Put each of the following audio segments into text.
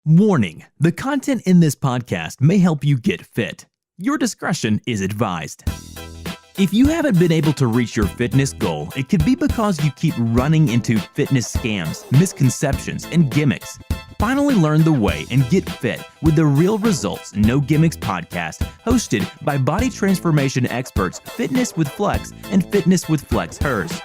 Warning: the content in this podcast may help you get fit. Your discretion is advised. If you haven't been able to reach your fitness goal, it could be because you keep running into fitness scams, misconceptions, and gimmicks. Finally learn the way and get fit with the Real Results No Gimmicks podcast, hosted by body transformation experts FitnessWithFlex and FitnessWithFlex Hers.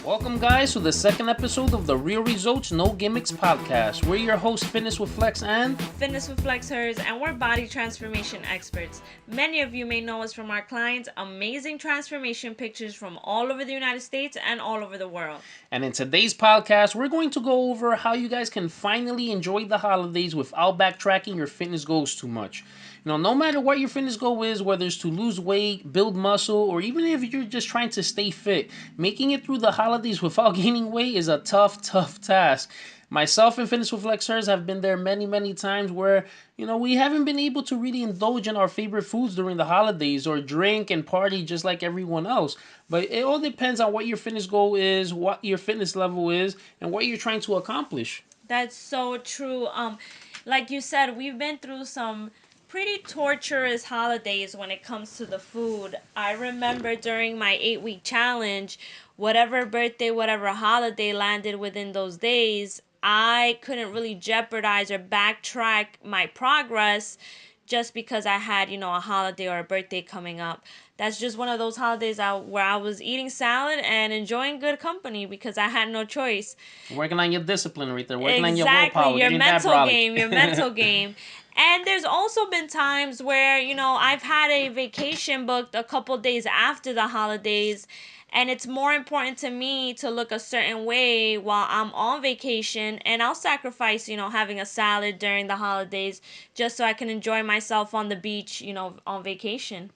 Welcome guys to the second episode of the Real Results No Gimmicks podcast. We're your hosts FitnessWithFlex and FitnessWithFlex Hers, and we're body transformation experts. Many of you may know us from our clients' amazing transformation pictures from all over the United States and all over the world. And in today's podcast, we're going to go over how you guys can finally enjoy the holidays without backtracking your fitness goals too much. No matter what your fitness goal is, whether it's to lose weight, build muscle, or even if you're just trying to stay fit, making it through the holidays without gaining weight is a tough task. Myself and FitnessWithFlex Hers have been there many times where, we haven't been able to really indulge in our favorite foods during the holidays or drink and party just like everyone else. But it all depends on what your fitness goal is, what your fitness level is, and what you're trying to accomplish. That's so true. Like you said, we've been through some pretty torturous holidays when it comes to the food. I remember during my 8-week challenge, whatever birthday, whatever holiday landed within those days, I couldn't really jeopardize or backtrack my progress just because I had, a holiday or a birthday coming up. That's just one of those holidays where I was eating salad and enjoying good company because I had no choice. Working on your discipline right there. Working on your willpower. Your mental game. And there's also been times where, I've had a vacation booked a couple days after the holidays, and it's more important to me to look a certain way while I'm on vacation, and I'll sacrifice, having a salad during the holidays just so I can enjoy myself on the beach, on vacation.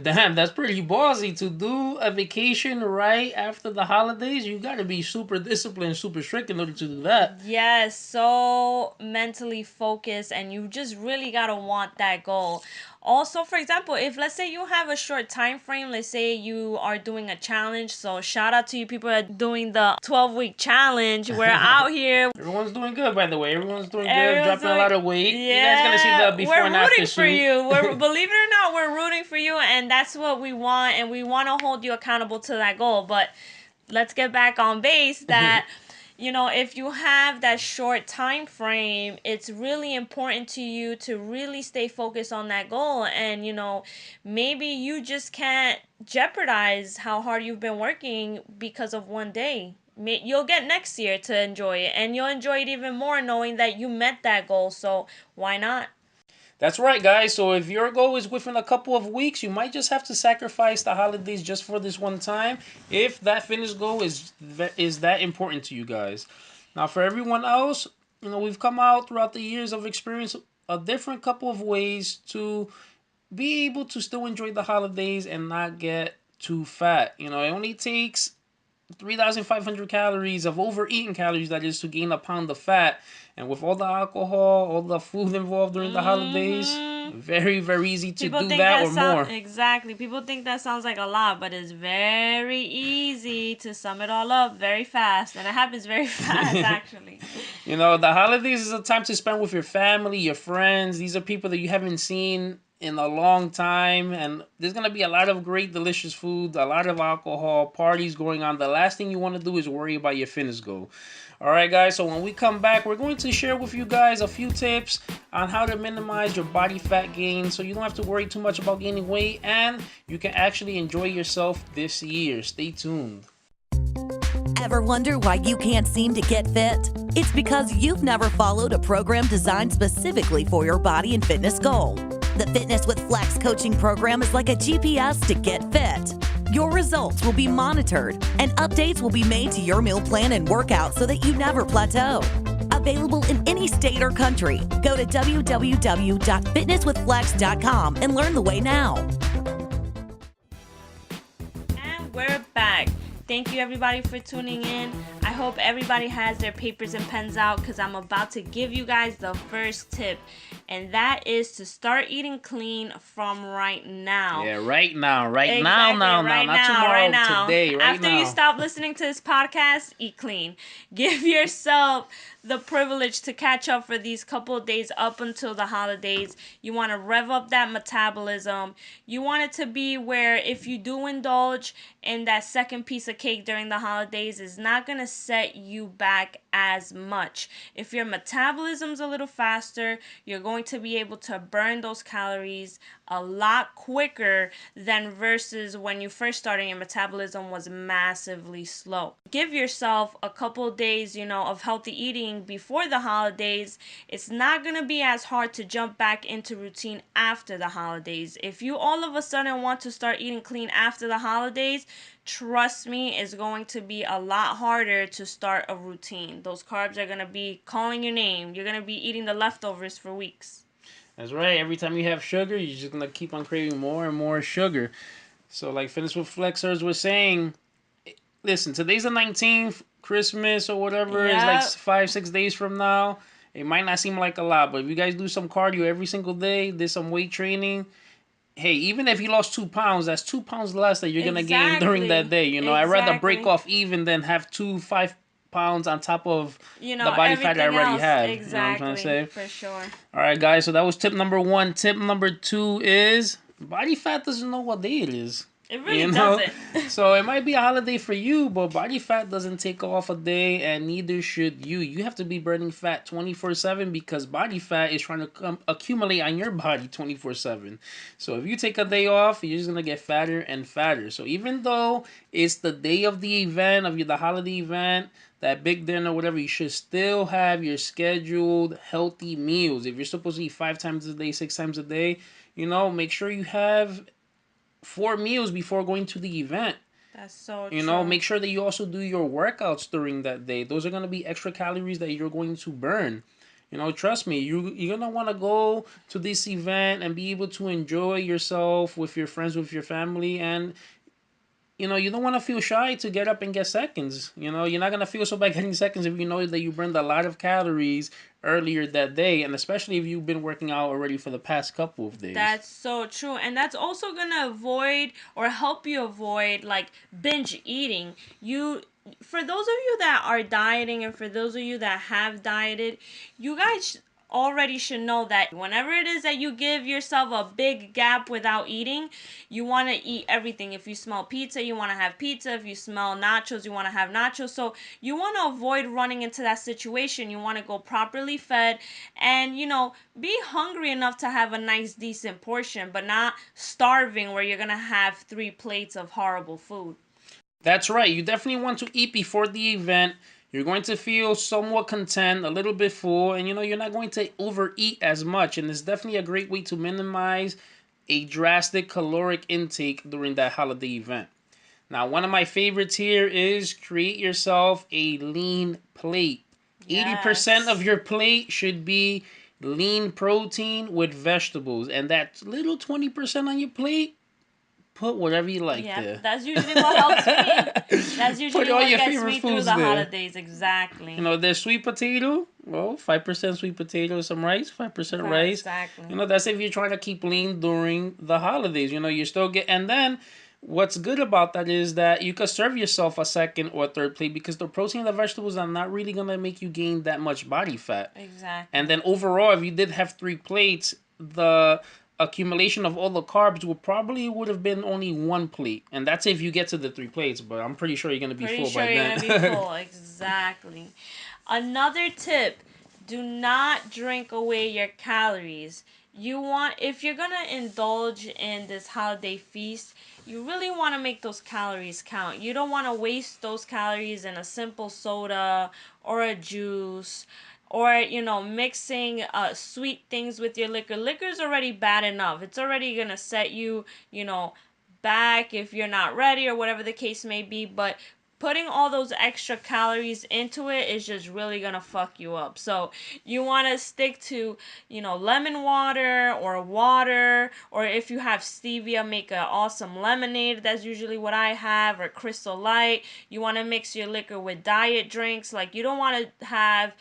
Damn, that's pretty ballsy to do a vacation right after the holidays. You got to be super disciplined, super strict in order to do that. Yes, so mentally focused, and you just really got to want that goal. Also, for example, if let's say you have a short time frame, let's say you are doing a challenge. So shout out to you people that are doing the 12-week challenge. We're out here. Everyone's doing good, by the way. Everyone's doing good, dropping a lot of weight. Yeah, you guys going to see the before and after We're rooting for you. Believe it or not, we're rooting for you, and that's what we want, and we want to hold you accountable to that goal. But let's get back on base that... if you have that short time frame, it's really important to you to really stay focused on that goal. And, maybe you just can't jeopardize how hard you've been working because of one day. You'll get next year to enjoy it, and you'll enjoy it even more knowing that you met that goal. So why not? That's right, guys. So if your goal is within a couple of weeks, you might just have to sacrifice the holidays just for this one time if that fitness goal is that important to you guys. Now, for everyone else, we've come out throughout the years of experience a different couple of ways to be able to still enjoy the holidays and not get too fat. It only takes 3,500 calories of overeating calories, that is, to gain a pound of fat. And with all the alcohol, all the food involved during the holidays, very easy to do that or more. Exactly. People think that sounds like a lot, but it's very easy to sum it all up very fast. And it happens very fast, actually. The holidays is a time to spend with your family, your friends. These are people that you haven't seen in a long time, and there's going to be a lot of great delicious food, a lot of alcohol, parties going on. The last thing you want to do is worry about your fitness goal. Alright guys, so when we come back, we're going to share with you guys a few tips on how to minimize your body fat gain so you don't have to worry too much about gaining weight, and you can actually enjoy yourself this year. Stay tuned. Ever wonder why you can't seem to get fit? It's because you've never followed a program designed specifically for your body and fitness goal. The FitnessWithFlex coaching program is like a GPS to get fit. Your results will be monitored, and updates will be made to your meal plan and workout so that you never plateau. Available in any state or country. Go to www.fitnesswithflex.com and learn the way now. And we're back. Thank you everybody for tuning in. I hope everybody has their papers and pens out because I'm about to give you guys the first tip. And that is to start eating clean from right now. Yeah, right now. Exactly, Now. Not tomorrow, today, right After now. you stop listening to this podcast, eat clean. Give yourself the privilege to catch up for these couple of days up until the holidays. You want to rev up that metabolism. You want it to be where if you do indulge in that second piece of cake during the holidays, it's not going to set you back as much. If your metabolism's a little faster, you're going to be able to burn those calories a lot quicker than versus when you first started, your metabolism was massively slow. Give yourself a couple of days, of healthy eating before the holidays. It's not going to be as hard to jump back into routine after the holidays. If you all of a sudden want to start eating clean after the holidays, trust me, it's going to be a lot harder to start a routine. Those carbs are going to be calling your name. You're going to be eating the leftovers for weeks. That's right. Every time you have sugar, you're just going to keep on craving more and more sugar. So like Fitness with Flexers was saying, listen, today's the 19th, Christmas or whatever is like 5-6 days from now. It might not seem like a lot, but if you guys do some cardio every single day, did some weight training, hey, even if you lost 2 pounds, that's 2 pounds less that you're going to gain during that day. I'd rather break off even than have 5 pounds on top of the body fat I already have. Exactly. You know what I'm trying to say? For sure. All right, guys. So that was tip number 1. Tip number 2 is body fat doesn't know what day it is. It really doesn't. So it might be a holiday for you, but body fat doesn't take off a day, and neither should you. You have to be burning fat 24/7 because body fat is trying to accumulate on your body 24/7. So if you take a day off, you're just gonna get fatter and fatter. So even though it's the day of the event, the holiday event, that big dinner, whatever, you should still have your scheduled healthy meals. If you're supposed to eat 5 times a day, 6 times a day, make sure you have 4 meals before going to the event. That's so true. Make sure that you also do your workouts during that day. Those are going to be extra calories that you're going to burn. Trust me, you're going to want to go to this event and be able to enjoy yourself with your friends, with your family, and you don't want to feel shy to get up and get seconds. You're not going to feel so bad getting seconds if you know that you burned a lot of calories earlier that day, and especially if you've been working out already for the past couple of days. That's so true. And that's also going to avoid or help you avoid like binge eating. For those of you that are dieting and for those of you that have dieted, you guys already should know that whenever it is that you give yourself a big gap without eating, you want to eat everything. If you smell pizza, you want to have pizza. If you smell nachos, you want to have nachos. So you want to avoid running into that situation. You want to go properly fed and, be hungry enough to have a nice, decent portion, but not starving where you're going to have 3 plates of horrible food. That's right. You definitely want to eat before the event. You're going to feel somewhat content, a little bit full, and you're not going to overeat as much. And it's definitely a great way to minimize a drastic caloric intake during that holiday event. Now, one of my favorites here is create yourself a lean plate. Yes. 80% of your plate should be lean protein with vegetables. And that little 20% on your plate, put whatever you like there. That's usually what helps me. That's usually what gets me through the holidays. Exactly. There's sweet potato. Well, 5% sweet potato, some rice, 5% rice. Exactly. That's if you're trying to keep lean during the holidays. You still get... And then what's good about that is that you could serve yourself a second or third plate because the protein and the vegetables are not really going to make you gain that much body fat. Exactly. And then overall, if you did have 3 plates, the accumulation of all the carbs would have been only 1 plate, and that's if you get to the 3 plates. But I'm pretty sure you're gonna be full by then. You're gonna be full. Exactly. Another tip: do not drink away your calories. If you're gonna indulge in this holiday feast, you really want to make those calories count. You don't want to waste those calories in a simple soda or a juice. Or, mixing sweet things with your liquor. Liquor's already bad enough. It's already going to set you, back if you're not ready or whatever the case may be. But putting all those extra calories into it is just really gonna fuck you up. So you want to stick to, lemon water, or if you have stevia, make an awesome lemonade. That's usually what I have, or Crystal Light. You want to mix your liquor with diet drinks. Like, you don't want to have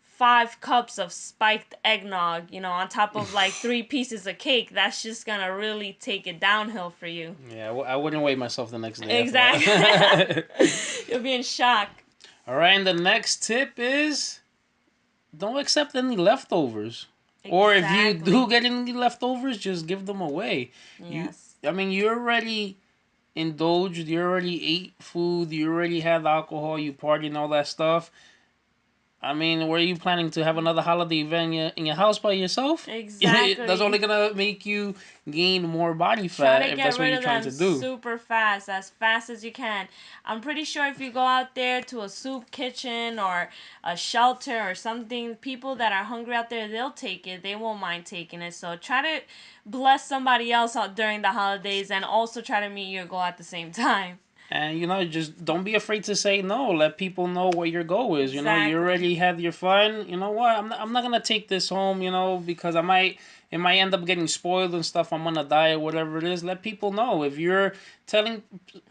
5 cups of spiked eggnog, on top of like 3 pieces of cake. That's just gonna really take it downhill for you. Yeah, I wouldn't weigh myself the next day. Exactly. You'll be in shock. All right, and the next tip is don't accept any leftovers. Exactly. Or if you do get any leftovers, just give them away. Yes. You already indulged, you already ate food, you already had alcohol, you party and all that stuff. I mean, were you planning to have another holiday event in your house by yourself? Exactly. That's only gonna make you gain more body fat if that's what you're trying to do. Super fast, as fast as you can. I'm pretty sure if you go out there to a soup kitchen or a shelter or something, people that are hungry out there, they'll take it. They won't mind taking it. So try to bless somebody else out during the holidays, and also try to meet your goal at the same time. And, just don't be afraid to say no. Let people know what your goal is. Exactly. You already had your fun. You know what? I'm not going to take this home, because it might end up getting spoiled and stuff. I'm on a diet, whatever it is. Let people know. If you're telling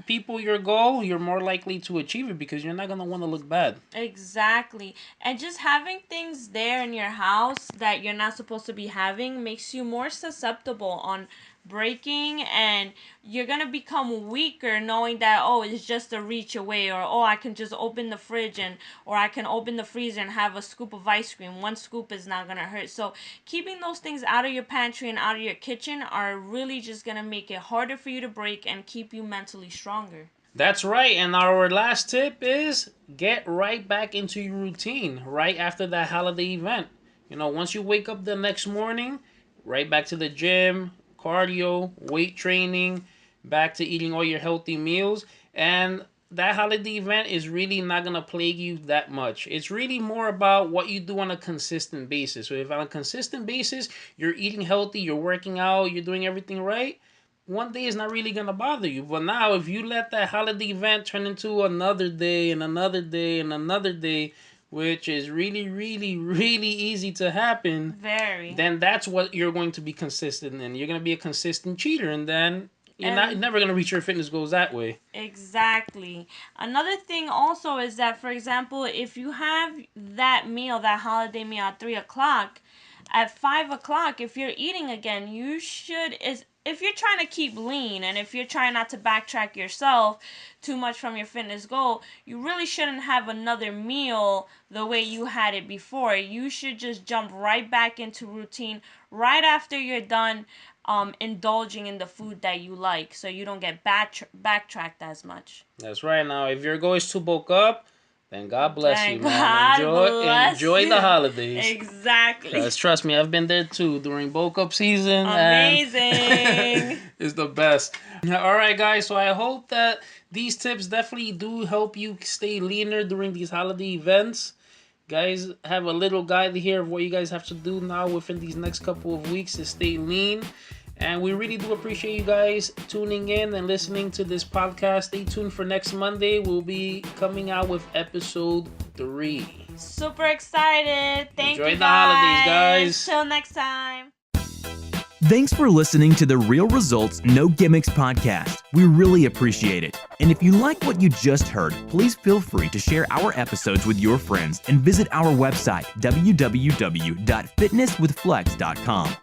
people your goal, you're more likely to achieve it because you're not going to want to look bad. Exactly. And just having things there in your house that you're not supposed to be having makes you more susceptible on breaking, and you're gonna become weaker knowing that, it's just a reach away, or I can just open the fridge or I can open the freezer and have a scoop of ice cream. 1 scoop is not gonna hurt. So keeping those things out of your pantry and out of your kitchen are really just gonna make it harder for you to break and keep you mentally stronger. That's right. And our last tip is get right back into your routine right after that holiday event. Once you wake up the next morning, right back to the gym, cardio, weight training, back to eating all your healthy meals. And that holiday event is really not going to plague you that much. It's really more about what you do on a consistent basis. So if on a consistent basis, you're eating healthy, you're working out, you're doing everything right, one day is not really going to bother you. But now if you let that holiday event turn into another day and another day and another day, which is really, really, really easy to happen, then that's what you're going to be consistent in. You're going to be a consistent cheater, and then you're never going to reach your fitness goals that way. Exactly. Another thing also is that, for example, if you have that holiday meal at 3 o'clock, at 5 o'clock, if you're eating again, if you're trying to keep lean and if you're trying not to backtrack yourself too much from your fitness goal, you really shouldn't have another meal the way you had it before. You should just jump right back into routine right after you're done indulging in the food that you like, so you don't get backtracked as much. That's right. Now, if your goal is to bulk up, then God bless you, man. Enjoy the holidays. Exactly. Because trust me, I've been there too during bulk up season. Amazing. It's the best. All right, guys. So I hope that these tips definitely do help you stay leaner during these holiday events. Guys, have a little guide here of what you guys have to do now within these next couple of weeks to stay lean. And we really do appreciate you guys tuning in and listening to this podcast. Stay tuned for next Monday. We'll be coming out with episode 3. Super excited. Thank you, Enjoy the holidays, guys. Till next time. Thanks for listening to the Real Results No Gimmicks podcast. We really appreciate it. And if you like what you just heard, please feel free to share our episodes with your friends and visit our website, www.fitnesswithflex.com.